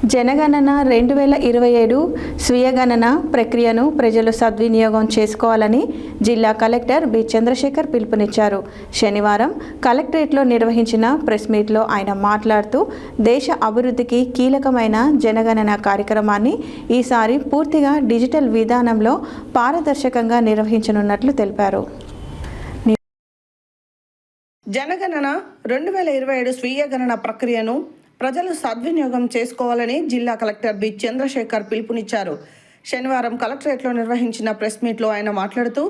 జనగణన 2027 స్వీయ గణన ప్రక్రియను ప్రజలు సద్వినియోగం చేసుకోవాలని జిల్లా కలెక్టర్ బి చంద్రశేఖర్ పిలుపునిచ్చారు. శనివారం కలెక్టరేట్లో నిర్వహించిన ప్రెస్ మీట్లో ఆయన మాట్లాడుతూ దేశ అభివృద్ధికి కీలకమైన జనగణన కార్యక్రమాన్ని ఈసారి పూర్తిగా డిజిటల్ విధానంలో పారదర్శకంగా నిర్వహించనున్నట్లు తెలిపారు. జనగణన 2027 స్వీయ గణన ప్రక్రియను ప్రజలు సద్వినియోగం చేసుకోవాలని జిల్లా కలెక్టర్ బి చంద్రశేఖర్ పిలుపునిచ్చారు. శనివారం కలెక్టరేట్లో నిర్వహించిన ప్రెస్ మీట్లో ఆయన మాట్లాడుతూ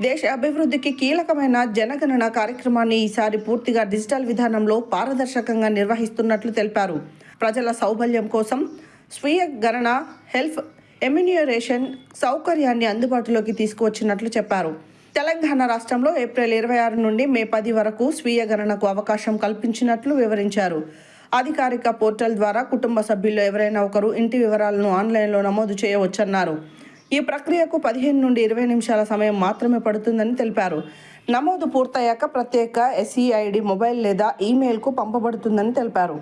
దేశ అభివృద్ధికి కీలకమైన జనగణన కార్యక్రమాన్ని ఈసారి పూర్తిగా డిజిటల్ విధానంలో పారదర్శకంగా నిర్వహిస్తున్నట్లు తెలిపారు. ప్రజల సౌలభ్యం కోసం స్వీయ గణన హెల్త్ ఎమ్యూనరేషన్ సౌకర్యాన్ని అందుబాటులోకి తీసుకువచ్చినట్లు చెప్పారు. తెలంగాణ రాష్ట్రంలో ఏప్రిల్ 26 నుండి మే 10 వరకు స్వీయ గణనకు అవకాశం కల్పించినట్లు వివరించారు. అధికారిక పోర్టల్ ద్వారా కుటుంబ సభ్యుల్లో ఎవరైనా ఒకరు ఇంటి వివరాలను ఆన్లైన్లో నమోదు చేయవచ్చన్నారు. ఈ ప్రక్రియకు 15 నుండి 20 నిమిషాల సమయం మాత్రమే పడుతుందని తెలిపారు. నమోదు పూర్తయ్యాక ప్రత్యేక SEID మొబైల్ లేదా ఈమెయిల్కు పంపబడుతుందని తెలిపారు.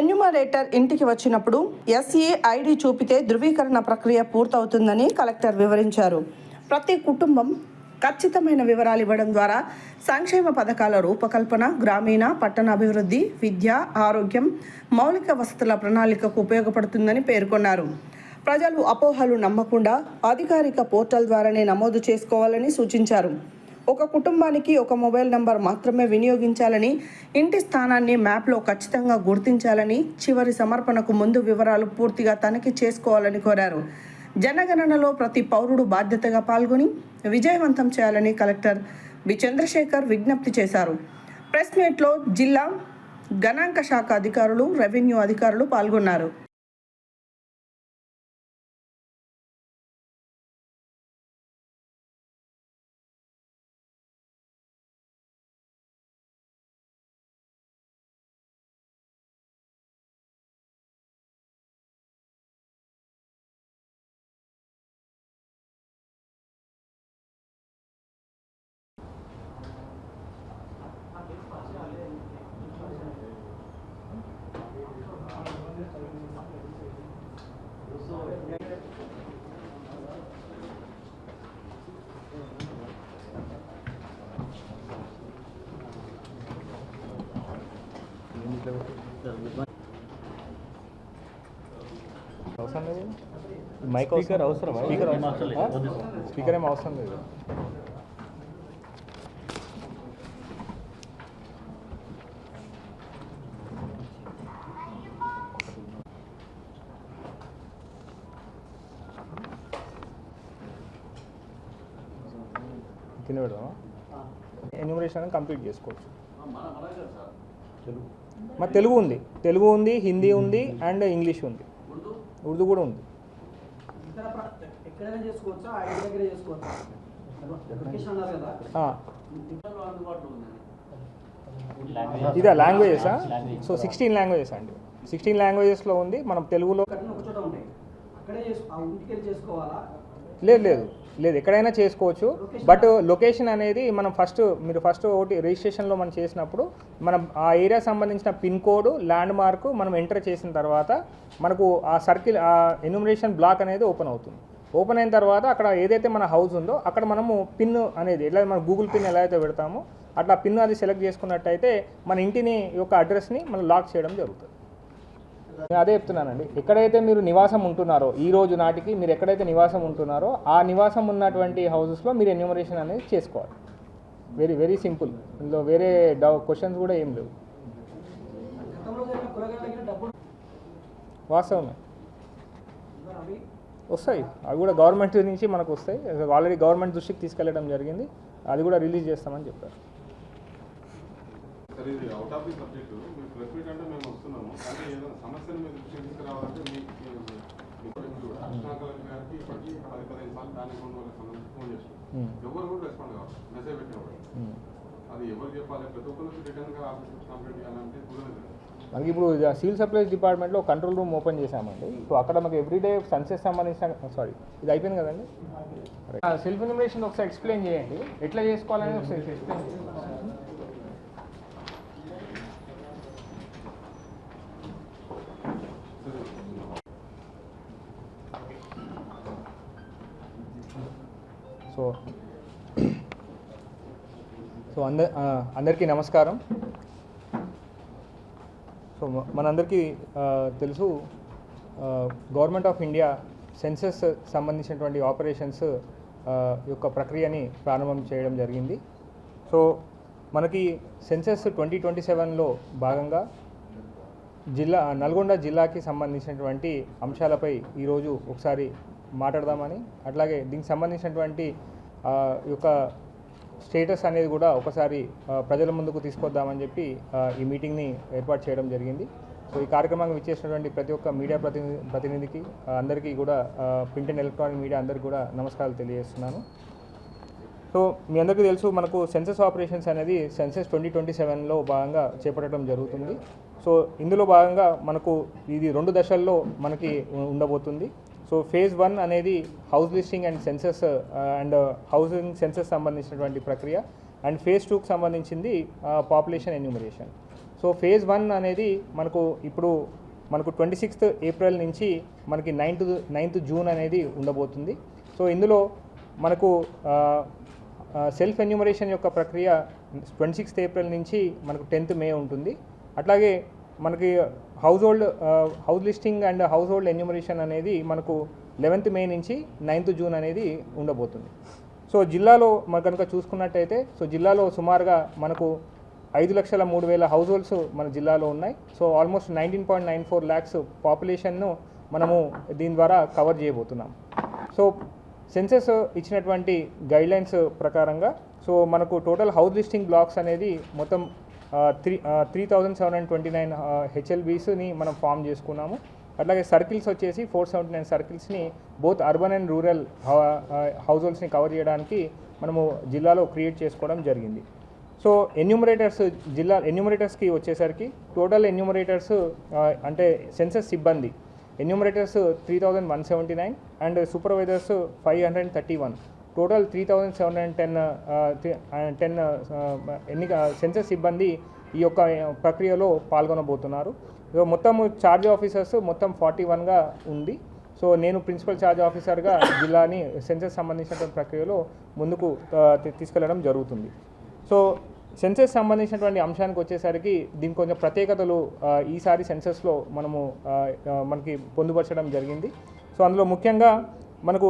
ఎన్యూమరేటర్ ఇంటికి వచ్చినప్పుడు SEID చూపితే ధృవీకరణ ప్రక్రియ పూర్తవుతుందని కలెక్టర్ వివరించారు. ప్రతి కుటుంబం ఖచ్చితమైన వివరాలు ఇవ్వడం ద్వారా సంక్షేమ పథకాల రూపకల్పన, గ్రామీణ పట్టణ అభివృద్ధి, విద్య, ఆరోగ్యం, మౌలిక వసతుల ప్రణాళికకు ఉపయోగపడుతుందని పేర్కొన్నారు. ప్రజలు అపోహలు నమ్మకుండా అధికారిక పోర్టల్ ద్వారానే నమోదు చేసుకోవాలని సూచించారు. ఒక కుటుంబానికి ఒక మొబైల్ నంబర్ మాత్రమే వినియోగించాలని, ఇంటి స్థానాన్ని మ్యాప్లో ఖచ్చితంగా గుర్తించాలని, చివరి సమర్పణకు ముందు వివరాలు పూర్తిగా తనిఖీ చేసుకోవాలని కోరారు. జనగణనలో ప్రతి పౌరుడు బాధ్యతగా పాల్గొని విజయవంతం చేయాలని కలెక్టర్ బి చంద్రశేఖర్ విజ్ఞప్తి చేశారు. ప్రెస్ మీట్లో జిల్లా గణాంక శాఖ అధికారులు, రెవెన్యూ అధికారులు పాల్గొన్నారు. అవసరం లేదు, మైక్ స్పీకర్ అవసరమా? స్పీకర్ ఏం అవసరం లేదు. తిని పెడదామా? ఎన్యూమరేషన్ కంప్లీట్ చేసుకోవచ్చు. మా తెలుగు ఉంది, హిందీ ఉంది అండ్ ఇంగ్లీష్ ఉంది, ఉర్దూ కూడా ఉంది. ఇదా లాంగ్వేజెసా? సో 16 లాంగ్వేజెస్ అండి. 16 లాంగ్వేజెస్లో ఉంది. మనం తెలుగులో లేదు ఎక్కడైనా చేసుకోవచ్చు. బట్ లొకేషన్ అనేది మనం మీరు ఫస్ట్ ఒకటి రిజిస్ట్రేషన్లో మనం చేసినప్పుడు మనం ఆ ఏరియా సంబంధించిన పిన్ కోడ్, ల్యాండ్ మార్క్ మనం ఎంటర్ చేసిన తర్వాత మనకు ఆ సర్కిల్, ఆ ఎన్యూమరేషన్ బ్లాక్ అనేది ఓపెన్ అవుతుంది. ఓపెన్ అయిన తర్వాత అక్కడ ఏదైతే మన హౌస్ ఉందో అక్కడ మనము పిన్ అనేది ఎట్లా మనం గూగుల్ పిన్ ఎలా అయితే పెడతామో అట్లా పిన్ అది సెలెక్ట్ చేసుకున్నట్టయితే మన ఇంటిని యొక్క అడ్రస్ని మనం లాక్ చేయడం జరుగుతుంది. నేను అదే చెప్తున్నానండి, ఎక్కడైతే మీరు నివాసం ఉంటున్నారో ఈ రోజు నాటికి మీరు ఎక్కడైతే నివాసం ఉంటున్నారో ఆ నివాసం ఉన్నటువంటి హౌసెస్లో మీరు ఎన్యూమరేషన్ అనేది చేసుకోవాలి. Very very simple. ఇందులో వేరే క్వశ్చన్స్ కూడా ఏం లేవు. వాస్తవమే, వస్తాయి. అవి కూడా గవర్నమెంట్ నుంచి మనకు వస్తాయి. ఆల్రెడీ గవర్నమెంట్ దృష్టికి తీసుకెళ్ళడం జరిగింది. అది కూడా రిలీజ్ చేస్తామని చెప్పారు. మనకి ఇప్పుడు సివిల్ సప్లైస్ డిపార్ట్మెంట్లో కంట్రోల్ రూమ్ ఓపెన్ చేశామండి. సో అక్కడ మనకి ఎవ్రీడే సన్సెస్ సంబంధించిన ఇది అయిపోయింది కదండి. సెల్ఫ్ ఎన్యూమరేషన్ ఒకసారి ఎక్స్ప్లెయిన్ చేయండి, ఎట్లా చేసుకోవాలని ఒకసారి ఎక్స్ప్లెయిన్ చేయండి. సో సో అందరికీ నమస్కారం. సో మనందరికీ తెలుసు, గవర్నమెంట్ ఆఫ్ ఇండియా సెన్సస్ సంబంధించినటువంటి ఆపరేషన్స్ యొక్క ప్రక్రియని ప్రారంభం చేయడం జరిగింది. సో మనకి సెన్సస్ 2027లో భాగంగా నల్గొండ జిల్లాకి సంబంధించినటువంటి అంశాలపై ఈరోజు ఒకసారి మాట్లాడదామని, అట్లాగే దీనికి సంబంధించినటువంటి యొక్క స్టేటస్ అనేది కూడా ఒకసారి ప్రజల ముందుకు తీసుకొద్దామని చెప్పి ఈ మీటింగ్ని ఏర్పాటు చేయడం జరిగింది. సో ఈ కార్యక్రమాన్ని విచ్చేసినటువంటి ప్రతి ఒక్క మీడియా ప్రతినిధికి అందరికీ కూడా ప్రింట్ అండ్ ఎలక్ట్రానిక్ మీడియా అందరికీ కూడా నమస్కారాలు తెలియజేస్తున్నాను. సో మీ అందరికీ తెలుసు, మనకు సెన్సస్ ఆపరేషన్స్ అనేది సెన్సస్ 2027లో భాగంగా చేపట్టడం జరుగుతుంది. సో ఇందులో భాగంగా మనకు ఇది 2 దశల్లో మనకి ఉండబోతుంది. సో ఫేజ్ 1 అనేది house listing and census and housing census సంబంధించినటువంటి ప్రక్రియ, అండ్ ఫేజ్ 2కి సంబంధించింది పాపులేషన్ ఎన్యూమరేషన్. సో ఫేజ్ 1 అనేది మనకు 26th ఏప్రిల్ నుంచి మనకి 9th జూన్ అనేది ఉండబోతుంది. సో ఇందులో మనకు సెల్ఫ్ ఎన్యూమరేషన్ యొక్క ప్రక్రియ 26th ఏప్రిల్ నుంచి మనకు 10th మే ఉంటుంది. అట్లాగే మనకి house listing and house hold enumeration అనేది మనకు 11th మే నుంచి 9th జూన్ అనేది ఉండబోతుంది. సో జిల్లాలో మనం కనుక చూసుకున్నట్టయితే, సో జిల్లాలో సుమారుగా మనకు 5,03,000 హౌస్ హోల్డ్స్ మన జిల్లాలో ఉన్నాయి. సో ఆల్మోస్ట్ 19.94 lakhs పాపులేషన్ను మనము దీని ద్వారా కవర్ చేయబోతున్నాం. సో సెన్సస్ ఇచ్చినటువంటి గైడ్లైన్స్ ప్రకారంగా సో మనకు టోటల్ హౌస్ లిస్టింగ్ బ్లాక్స్ అనేది మొత్తం 3,729 HLBsని మనం ఫామ్ చేసుకున్నాము. అట్లాగే సర్కిల్స్ వచ్చేసి 479 సర్కిల్స్ని బోత్ అర్బన్ అండ్ రూరల్ హౌస్ హోల్డ్స్ని కవర్ చేయడానికి మనము జిల్లాలో క్రియేట్ చేసుకోవడం జరిగింది. సో ఎన్యూమరేటర్స్కి వచ్చేసరికి టోటల్ ఎన్యూమరేటర్స్ అంటే సెన్సస్ సిబ్బంది enumerators 3,179 and supervisors 531, total 3,710 census సిబ్బంది ఈ యొక్క ప్రక్రియలో పాల్గొనబోతున్నారు. మొత్తం ఛార్జ్ ఆఫీసర్స్ మొత్తం 41గా ఉంది. సో నేను ప్రిన్సిపల్ ఛార్జ్ ఆఫీసర్గా జిల్లాని సెన్సస్ సంబంధించినటువంటి ప్రక్రియలో ముందుకు తీసుకెళ్లడం జరుగుతుంది. సో సెన్సస్ సంబంధించినటువంటి అంశానికి వచ్చేసరికి దీనికి కొంచెం ప్రత్యేకతలు ఈసారి సెన్సస్లో మనకి పొందుపరచడం జరిగింది. సో అందులో ముఖ్యంగా మనకు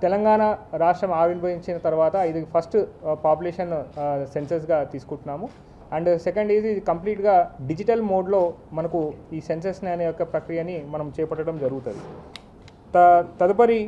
తెలంగాణ రాష్ట్రం ఆవిర్భవించిన తర్వాత ఇది ఫస్ట్ పాపులేషన్ సెన్సస్గా తీసుకుంటున్నాము. అండ్ సెకండ్ ఇది కంప్లీట్గా డిజిటల్ మోడ్లో మనకు ఈ సెన్సస్ అనే యొక్క ప్రక్రియని మనం చేపట్టడం జరుగుతుంది. తదుపరి